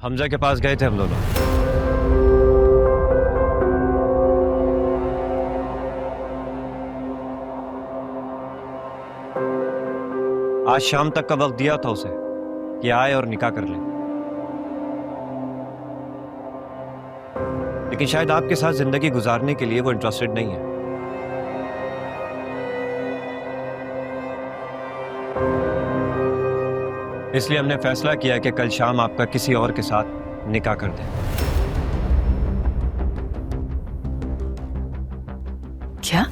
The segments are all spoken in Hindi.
हमजा के पास गए थे हम दोनों। आज शाम तक का वक्त दिया था उसे कि आए और निकाह कर ले, लेकिन शायद आपके साथ जिंदगी गुजारने के लिए वो इंटरेस्टेड नहीं है। इसलिए हमने फैसला किया कि कल शाम आपका किसी और के साथ निकाह कर दें। क्या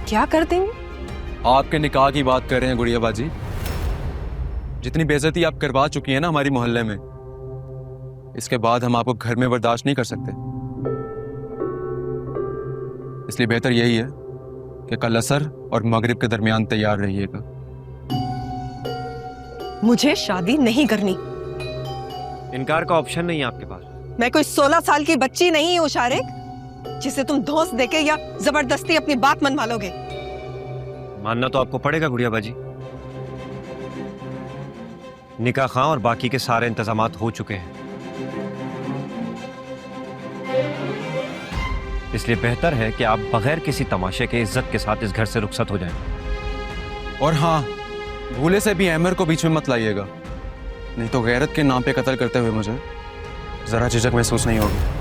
क्या कर देंगे? आपके निकाह की बात कर रहे हैं गुड़िया बाजी। जितनी बेइज्जती आप करवा चुकी हैं ना हमारी मोहल्ले में, इसके बाद हम आपको घर में बर्दाश्त नहीं कर सकते। इसलिए बेहतर यही है कि कल असर और मगरिब के दरमियान तैयार रहिएगा। मुझे शादी नहीं करनी। इनकार का ऑप्शन नहीं है आपके पास। मैं कोई 16 साल की बच्ची नहीं हूँ शारिक, जिसे तुम धौंस देके या जबरदस्ती अपनी बात मनवा लोगे। मानना तो आपको पड़ेगा गुड़िया बाजी। निकाह खां और बाकी के सारे इंतजामात हो चुके हैं, इसलिए बेहतर है कि आप बगैर किसी तमाशे के इज्जत के साथ इस घर से रुखसत हो जाएं। और हाँ, भूले से भी अहमर को बीच में मत लाइएगा, नहीं तो गैरत के नाम पे कत्ल करते हुए मुझे जरा झिझक महसूस नहीं होगी।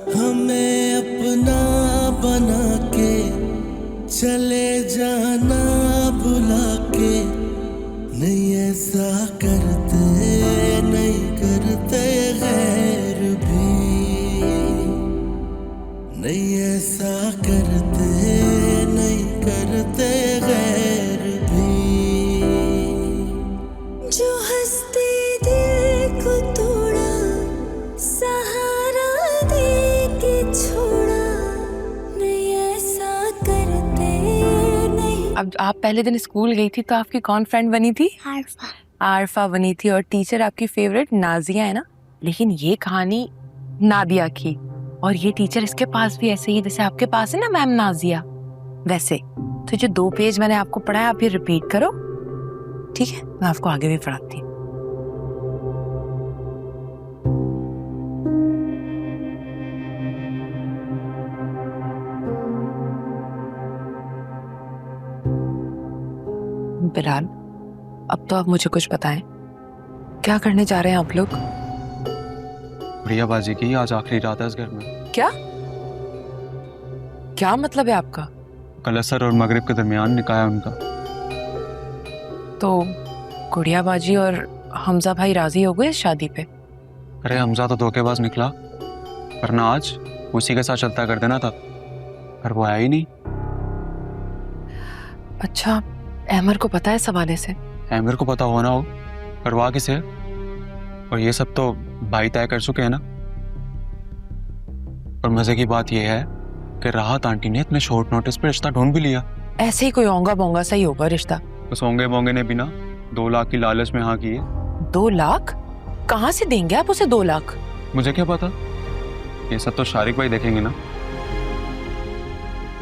हमें अपना बना के चले जाना बुला के, नहीं ऐसा करते नहीं करते गैर भी, नहीं ऐसा करते नहीं करते गैर भी। जो हंसते दिल को तोड़ा, सहारा दे के छोड़ा, नहीं ऐसा करते नहीं। अब आप पहले दिन स्कूल गई थी तो आपकी कौन फ्रेंड बनी थी? आरफा। आरफा बनी थी, और टीचर आपकी फेवरेट नाजिया है ना। लेकिन ये कहानी नादिया की, और ये टीचर इसके पास भी ऐसे ही जैसे आपके पास है ना मैम नाजिया, वैसे। तो जो 2 पेज मैंने आपको पढ़ाया आप ये रिपीट करो, ठीक है? मैं आपको आगे भी पढ़ाती हूँ। बिलाल, अब तो आप मुझे कुछ बताएं, क्या करने जा रहे हैं आप लोग? गुड़िया बाजी की आज आखिरी रात है इस घर में। क्या क्या मतलब है आपका? कल असर और मगरिब के दरमियान निकाह है उनका। तो गुड़िया बाजी और हमजा भाई राजी हो गए इस शादी पे? अरे हमजा तो धोखेबाज निकला, वरना आज उसी के साथ चलता कर देना था, पर वो आया ही नहीं। अच्छा, अहमर को पता है इस हवाले से? अहमर को पता होना हो, परवाह किसे है? और ये सब तो भाई तय कर चुके हैं ना। और मजे की बात यह है कि राहत आंटी ने इतने शॉर्ट नोटिस पे रिश्ता ढूंढ भी लिया। ऐसे ही कोई ओंगा बोंगा सा ही होगा रिश्ता। उस ओंगे बोंगे ने भी ना 2 लाख की लालच में हाँ की है। 2 लाख? कहाँ से देंगे आप उसे 2 लाख? मुझे क्या पता, ये सब तो शारिक भाई देखेंगे ना।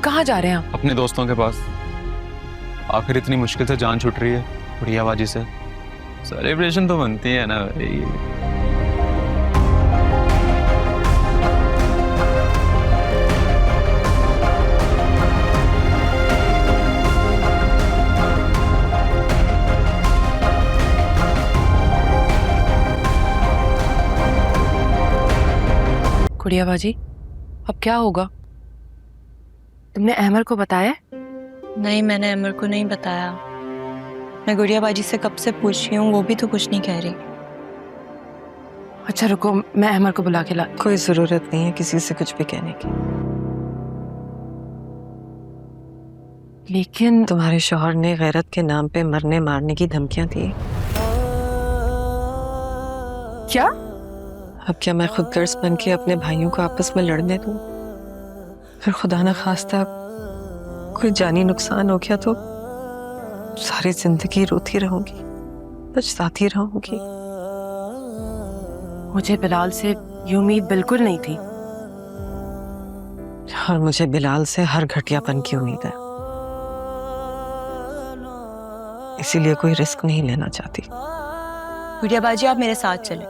कहाँ जा रहे हैं आप? अपने दोस्तों के पास। आखिर इतनी मुश्किल से जान छूट रही है गुड़िया बाजी से, सेलिब्रेशन तो बनती है ना भाई। गुड़िया बाजी, अब क्या होगा? तुमने अहमर को बताया? नहीं, मैंने अमर को नहीं बताया। मैं गुड़िया बाजी से कब से पूछ रही हूँ, वो भी तो कुछ नहीं कह रही। अच्छा रुको, मैं अहमर को बुला के ला। कोई जरूरत नहीं है किसी से कुछ भी कहने की। लेकिन तुम्हारे शौहर ने गैरत के नाम पे मरने मारने की धमकियां दी। क्या? अब क्या मैं खुद गर्ज बन के अपने भाइयों को आपस में लड़ने दूं? फिर खुदा न खास्ता कोई जानी नुकसान हो गया तो सारी जिंदगी रोती रहूंगी, पछताती रहूंगी। मुझे बिलाल से ये उम्मीद बिल्कुल नहीं थी। और मुझे बिलाल से हर घटियापन की उम्मीद है, इसीलिए कोई रिस्क नहीं लेना चाहती। गुड़िया बाजी, आप मेरे साथ चले,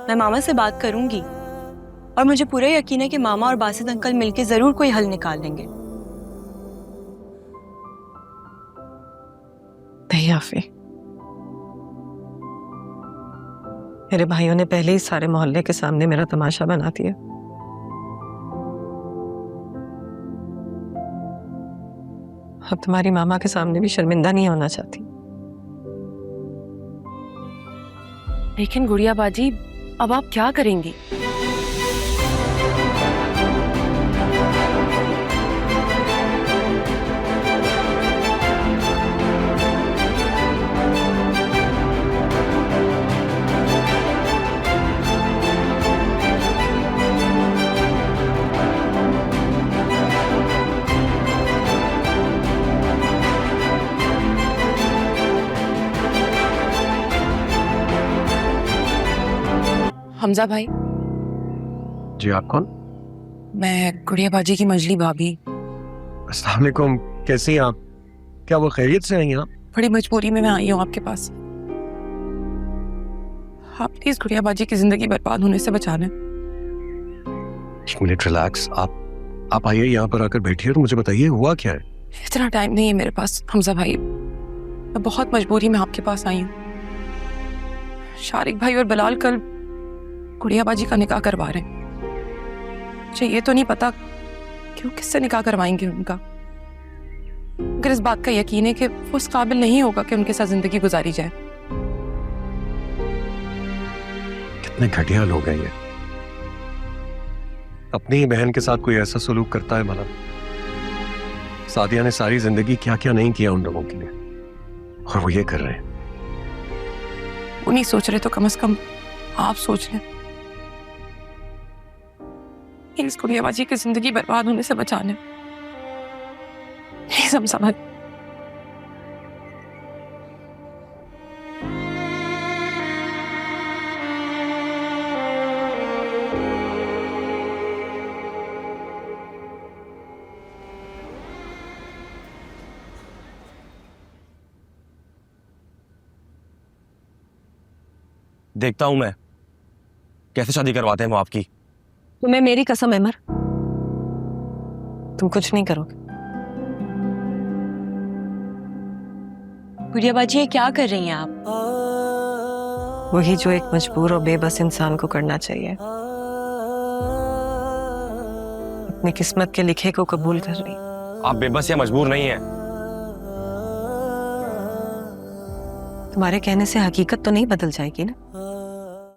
मैं मामा से बात करूंगी और मुझे पूरा यकीन है कि मामा और बासित अंकल मिलके जरूर कोई हल निकाल लेंगे। नहीं आफी, मेरे भाइयों ने पहले ही सारे मोहल्ले के सामने मेरा तमाशा बना दिया। अब तुम्हारी मामा के सामने भी शर्मिंदा नहीं होना चाहती। लेकिन गुड़िया बाजी, अब आप क्या करेंगी? हमजा भाई, जी आप कौन? मैं गुड़िया बाजी की मजली भाभी। अस्सलाम वालेकुम, कैसी हैं आप? क्या वो खैरियत से आई हैं आप? बड़ी मजबूरी में मैं आई हूँ आपके पास। आप प्लीज गुड़िया बाजी की जिंदगी बर्बाद होने से बचा लें। एक मिनट रिलैक्स, आप आइए, यहाँ पर आकर बैठिए और मुझे बताइए हुआ क्या है? इतना टाइम नहीं है मेरे पास हमजा भाई, मैं बहुत मजबूरी में आपके पास आई हूँ। शारिक भाई और बिलाल कल गुड़िया बाजी का निकाह करवा रहे हैं। मुझे ये तो नहीं पता कि वो किससे निकाह करवाएंगे उनका, मगर इस बात का यकीन है कि वो उस काबिल नहीं होगा कि उनके साथ जिंदगी गुजारी जाए। कितने घटिया लोग हैं ये। अपनी ही बहन के साथ कोई ऐसा सलूक करता है भला? सादिया ने सारी जिंदगी क्या क्या नहीं किया उन लोगों के लिए, और वो ये कर रहे हैं। वो नहीं सोच रहे तो कम से कम आप सोच लें। प्लीज गुड़िया बाजी की जिंदगी बर्बाद होने से बचा लें। प्लीज हमजा भाई। देखता हूं मैं कैसे शादी करवाते हैं वो आपकी। तुम्हें मेरी कसम है, अमर, तुम कुछ नहीं करोगे। गुड़िया बाजी, ये क्या कर रही हैं आप? वही जो एक मजबूर और बेबस इंसान को करना चाहिए, अपनी किस्मत के लिखे को कबूल कर रही। आप बेबस या मजबूर नहीं है। तुम्हारे कहने से हकीकत तो नहीं बदल जाएगी ना?